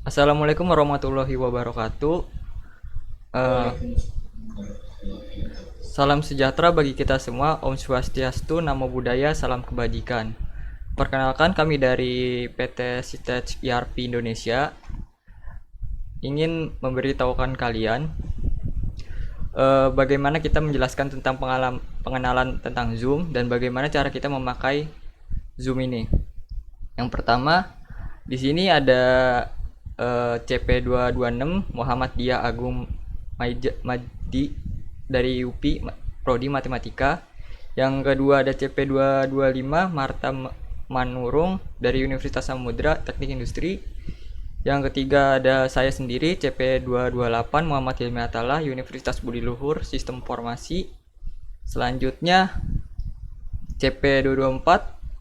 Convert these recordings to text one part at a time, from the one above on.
Assalamualaikum warahmatullahi wabarakatuh. Eh, Salam sejahtera bagi kita semua. Om Swastiastu, Namo Buddhaya, Salam Kebajikan. Perkenalkan kami dari PT Sitech ERP Indonesia ingin memberitahukan kalian bagaimana kita menjelaskan tentang pengenalan tentang Zoom dan bagaimana cara kita memakai Zoom ini. Yang pertama, di sini ada CP226 Muhammad Dia Agung Majdi dari UPI Prodi Matematika. Yang kedua ada CP225 Marta Manurung dari Universitas Samudra Teknik Industri. Yang ketiga ada saya sendiri CP228 Muhammad Hilmi Atala Universitas Budi Luhur Sistem Informasi. Selanjutnya CP224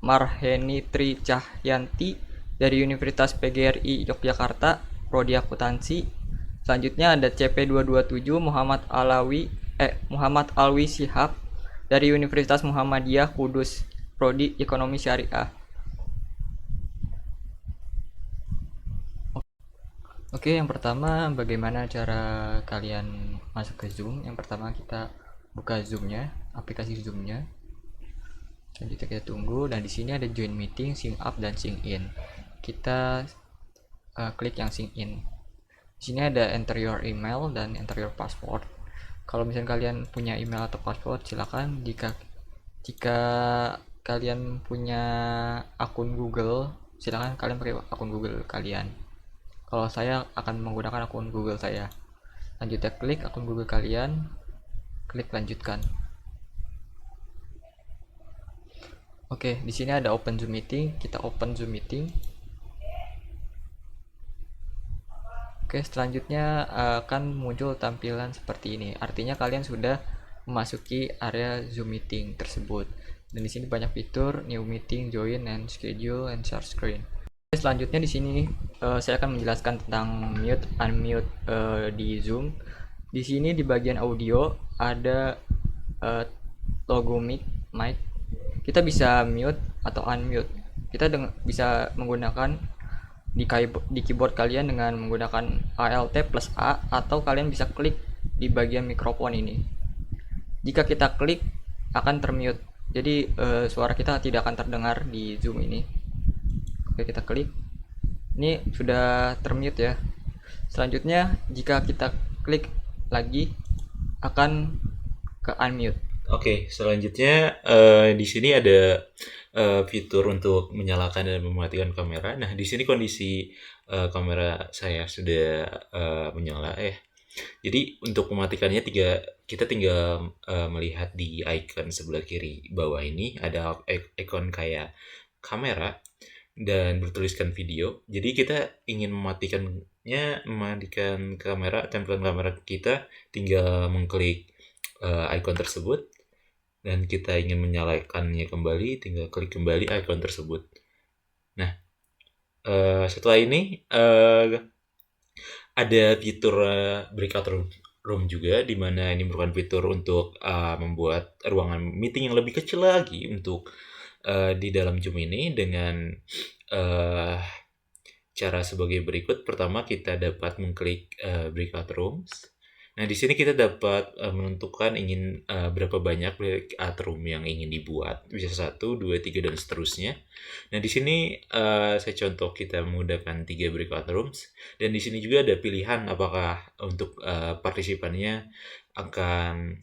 Marheni Tri Cahyanti dari Universitas PGRI Yogyakarta Prodi Akuntansi. Selanjutnya ada CP227 Muhammad Alwi Shihab dari Universitas Muhammadiyah Kudus Prodi Ekonomi Syariah. Oke, yang pertama bagaimana cara kalian masuk ke Zoom? Yang pertama kita buka Zoom-nya, aplikasi Zoom-nya. Selanjutnya kita tunggu dan di sini ada join meeting, sync up dan sync in. Kita klik yang sync in. Di sini ada enter your email dan enter your password. Kalau misalnya kalian punya email atau password, silakan. Jika kalian punya akun Google, silakan kalian pakai akun Google kalian. Kalau saya akan menggunakan akun Google saya. Lanjutnya klik akun Google kalian, klik lanjutkan. Oke, di sini ada open Zoom meeting. Kita open Zoom meeting. Oke, selanjutnya akan muncul tampilan seperti ini. Artinya kalian sudah memasuki area Zoom meeting tersebut. Dan di sini banyak fitur new meeting, join and schedule and share screen. Oke, selanjutnya di sini saya akan menjelaskan tentang mute unmute di Zoom. Di sini di bagian audio ada logo mic. Kita bisa mute atau unmute. Kita bisa menggunakan di keyboard kalian dengan menggunakan Alt plus A atau kalian bisa klik di bagian mikrofon ini. Jika kita klik akan termute. Jadi suara kita tidak akan terdengar di Zoom ini. Oke, kita klik. Ini sudah termute ya. Selanjutnya jika kita klik lagi akan ke unmute. Oke, selanjutnya di sini ada fitur untuk menyalakan dan mematikan kamera. Nah, di sini kondisi kamera saya sudah menyala ya. Jadi untuk mematikannya kita tinggal melihat di icon sebelah kiri bawah ini ada icon kayak kamera dan bertuliskan video. Jadi kita ingin mematikan kamera, tampilan kamera kita, tinggal mengklik icon tersebut dan kita ingin menyalakannya kembali, tinggal klik kembali icon tersebut. Nah, setelah ini ada fitur breakout room juga, di mana ini merupakan fitur untuk membuat ruangan meeting yang lebih kecil lagi untuk di dalam Zoom ini dengan uh, cara sebagai berikut. Pertama, kita dapat mengklik breakout rooms. Nah, di sini kita dapat menentukan ingin berapa banyak breakout room yang ingin dibuat. Bisa 1, 2, 3, dan seterusnya. Nah, di sini saya contoh kita menggunakan 3 breakout rooms. Dan di sini juga ada pilihan apakah untuk partisipannya akan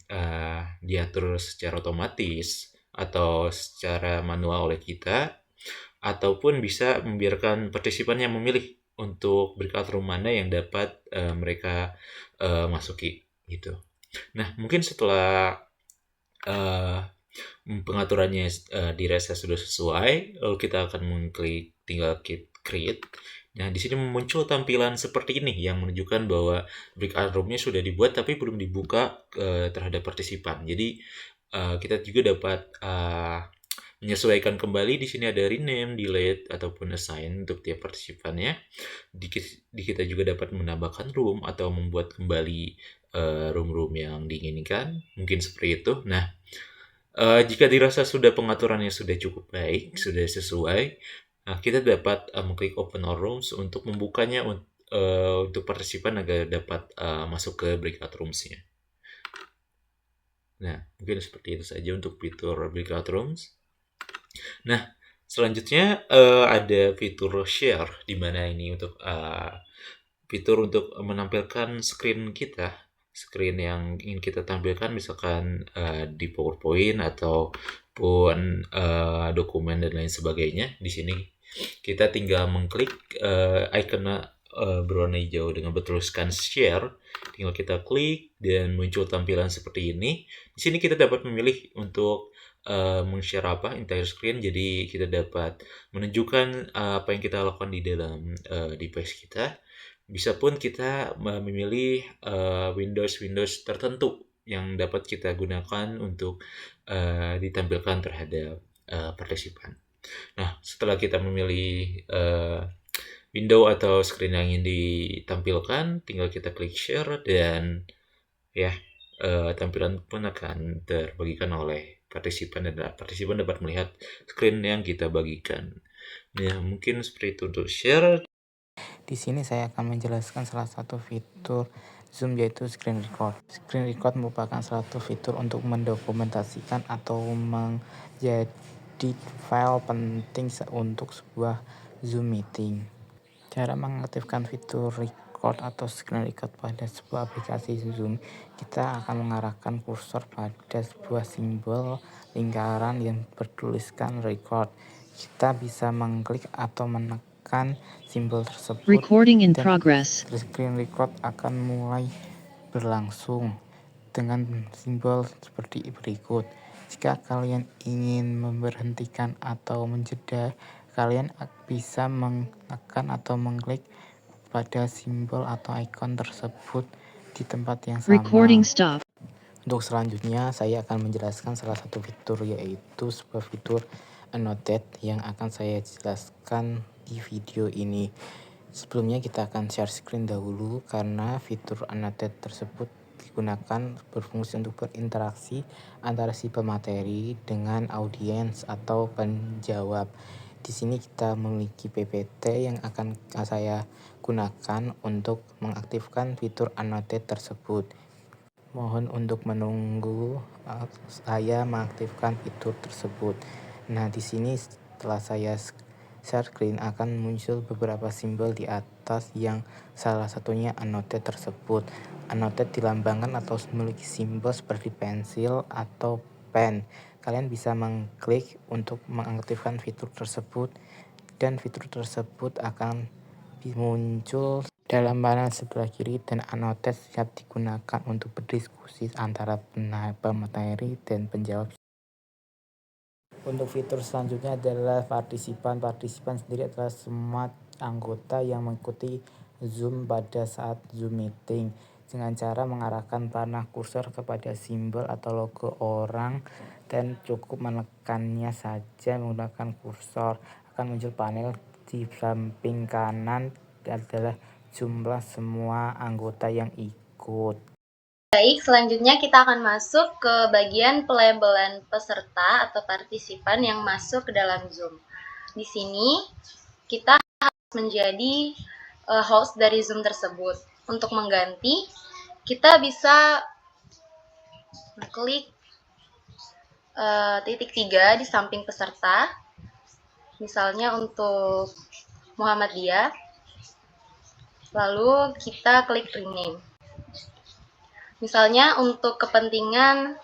diatur secara otomatis atau secara manual oleh kita, ataupun bisa membiarkan partisipan yang memilih untuk breakout room mana yang dapat mereka masuki gitu. Nah, mungkin setelah uh, pengaturannya dirasa sudah sesuai, lalu kita akan mengklik tinggal create. Nah, di sini muncul tampilan seperti ini yang menunjukkan bahwa breakout room-nya sudah dibuat tapi belum dibuka terhadap partisipan. Jadi kita juga dapat menyesuaikan kembali. Di sini ada rename, delete, ataupun assign untuk tiap partisipannya. Kita juga dapat menambahkan room atau membuat kembali room-room yang diinginkan. Mungkin seperti itu. Nah, jika dirasa sudah pengaturannya sudah cukup baik, sudah sesuai, kita dapat mengklik open all rooms untuk membukanya untuk partisipan agar dapat masuk ke breakout rooms-nya. Nah, mungkin seperti itu saja untuk fitur breakout rooms. Nah, selanjutnya ada fitur share, di mana ini untuk fitur untuk menampilkan screen kita, screen yang ingin kita tampilkan, misalkan di PowerPoint ataupun dokumen dan lain sebagainya. Di sini kita tinggal mengklik icon berwarna hijau dengan bertuliskan share, tinggal kita klik dan muncul tampilan seperti ini. Di sini kita dapat memilih untuk meng-share apa entire screen, jadi kita dapat menunjukkan apa yang kita lakukan di dalam device kita. Bisa pun kita memilih Windows tertentu yang dapat kita gunakan untuk ditampilkan terhadap partisipan. Nah, setelah kita memilih window atau screen yang ingin ditampilkan, tinggal kita klik share dan ya tampilan pun akan terbagikan oleh partisipan dan partisipan dapat melihat screen yang kita bagikan. Nah, mungkin seperti itu untuk share. Di sini saya akan menjelaskan salah satu fitur Zoom, yaitu screen record. Screen record merupakan salah satu fitur untuk mendokumentasikan atau menjadi file penting untuk sebuah Zoom meeting. Cara mengaktifkan fitur record atau screen record pada sebuah aplikasi Zoom, kita akan mengarahkan kursor pada sebuah simbol lingkaran yang bertuliskan record. Kita bisa mengklik atau menekan simbol tersebut Recording in dan progress. screen record akan mulai berlangsung dengan simbol seperti berikut. Jika kalian ingin memberhentikan atau menjeda, kalian bisa menekan atau mengklik pada simbol atau ikon tersebut di tempat yang sama. Recording stop. Untuk selanjutnya, saya akan menjelaskan salah satu fitur, yaitu sebuah fitur annotate yang akan saya jelaskan di video ini. Sebelumnya kita akan share screen dahulu, karena fitur annotate tersebut digunakan berfungsi untuk berinteraksi antara si pemateri dengan audiens atau penjawab. Di sini kita memiliki PPT yang akan saya gunakan untuk mengaktifkan fitur annotate tersebut. Mohon untuk menunggu saya mengaktifkan fitur tersebut. Nah, di sini setelah saya share screen akan muncul beberapa simbol di atas yang salah satunya annotate tersebut. Annotate dilambangkan atau memiliki simbol seperti pensil atau pen. Kalian bisa mengklik untuk mengaktifkan fitur tersebut dan fitur tersebut akan muncul dalam panel sebelah kiri, dan annotate siap digunakan untuk berdiskusi antara pemateri dan penjawab. Untuk fitur selanjutnya adalah partisipan. Partisipan sendiri adalah semua anggota yang mengikuti Zoom pada saat Zoom meeting dengan cara mengarahkan panah kursor kepada simbol atau logo orang dan cukup menekannya saja menggunakan kursor. Akan muncul panel di samping kanan adalah jumlah semua anggota yang ikut. Baik, selanjutnya kita akan masuk ke bagian pelabelan peserta atau partisipan yang masuk ke dalam Zoom. Di sini kita harus menjadi host dari Zoom tersebut. Untuk mengganti, kita bisa klik titik 3 di samping peserta. Misalnya untuk Muhammadiyah. Lalu kita klik rename. Misalnya untuk kepentingan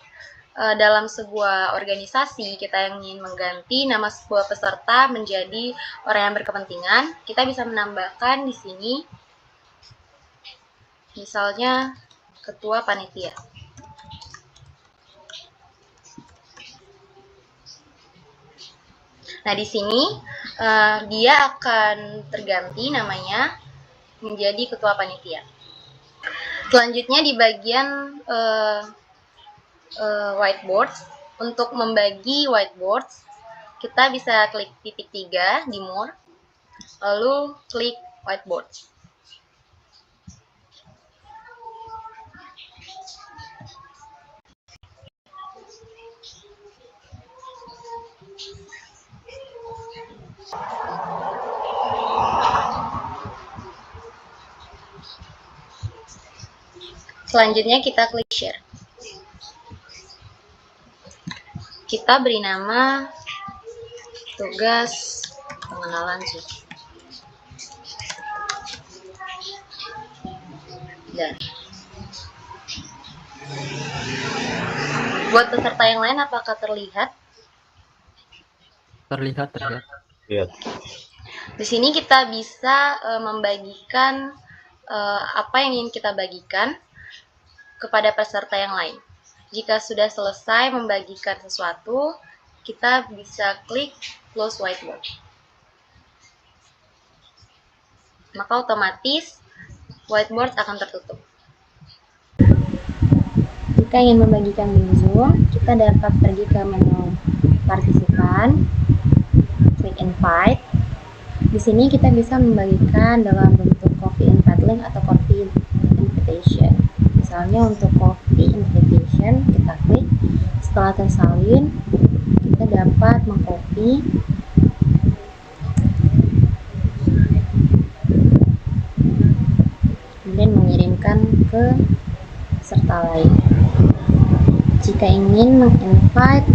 dalam sebuah organisasi, kita ingin mengganti nama sebuah peserta menjadi orang yang berkepentingan, kita bisa menambahkan di sini misalnya ketua panitia. Nah, di sini dia akan terganti namanya menjadi ketua panitia. Selanjutnya di bagian whiteboard, untuk membagi whiteboard, kita bisa klik titik 3 di more, lalu klik whiteboard. Selanjutnya kita klik share. Kita beri nama tugas pengenalan Zoom. Dan buat peserta yang lain apakah terlihat? Terlihat. Lihat. Di sini kita bisa membagikan apa yang ingin kita bagikan kepada peserta yang lain. Jika sudah selesai membagikan sesuatu, kita bisa klik close whiteboard. Maka otomatis whiteboard akan tertutup. Jika ingin membagikan link Zoom, kita dapat pergi ke menu partisipan, klik invite. Di sini kita bisa membagikan dalam bentuk copy invite link atau copy invitation. Misalnya untuk copy invitation, kita klik. Setelah tersalin, kita dapat mengcopy kemudian mengirimkan ke peserta lain. Jika ingin menginvite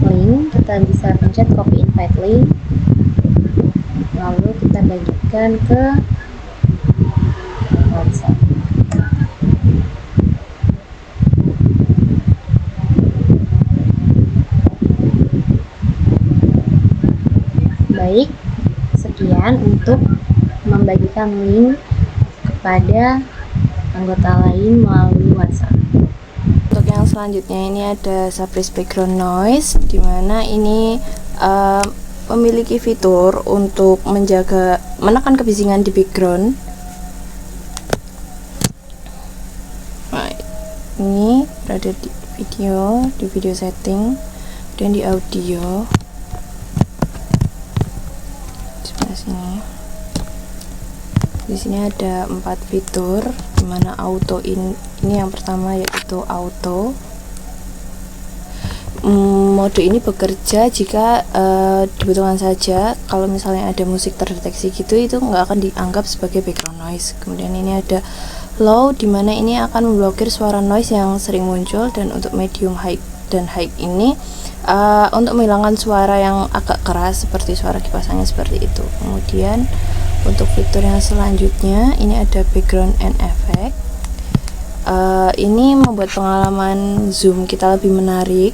link, kita bisa pencet copy invite link, lalu kita bagikan ke WhatsApp. Baik, sekian untuk membagikan link kepada anggota lain melalui WhatsApp. Untuk yang selanjutnya ini ada suppress background noise, di mana ini memiliki fitur untuk menekan kebisingan di background. Nah, ini berada di video setting, dan di audio di sebelah sini. Di sini ada 4 fitur, dimana auto ini yang pertama yaitu auto. Mode ini bekerja jika dibutuhkan saja. Kalau misalnya ada musik terdeteksi gitu, itu nggak akan dianggap sebagai background noise. Kemudian ini ada low, dimana ini akan memblokir suara noise yang sering muncul. Dan untuk medium, high, dan high ini untuk menghilangkan suara yang agak keras seperti suara kipas angin seperti itu. Kemudian untuk fitur yang selanjutnya ini ada background and effect. Ini membuat pengalaman Zoom kita lebih menarik,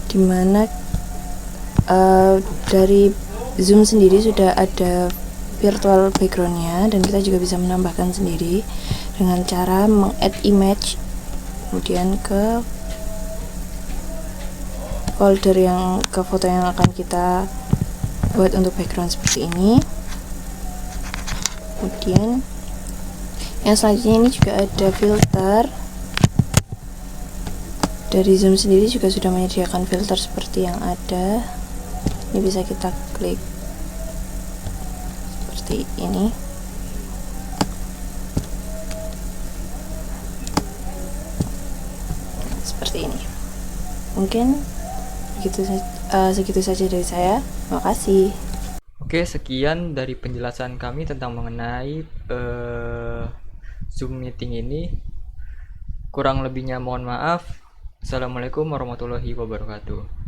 dimana dari Zoom sendiri sudah ada virtual backgroundnya, dan kita juga bisa menambahkan sendiri dengan cara meng-add image kemudian ke folder ke foto yang akan kita buat untuk background seperti ini. Kemudian yang selanjutnya ini juga ada filter. Dari Zoom sendiri juga sudah menyediakan filter seperti yang ada. Ini bisa kita klik seperti ini. Seperti ini. Mungkin segitu saja dari saya. Terima kasih. Oke, sekian dari penjelasan kami tentang mengenai Zoom meeting ini. Kurang lebihnya mohon maaf. Assalamualaikum warahmatullahi wabarakatuh.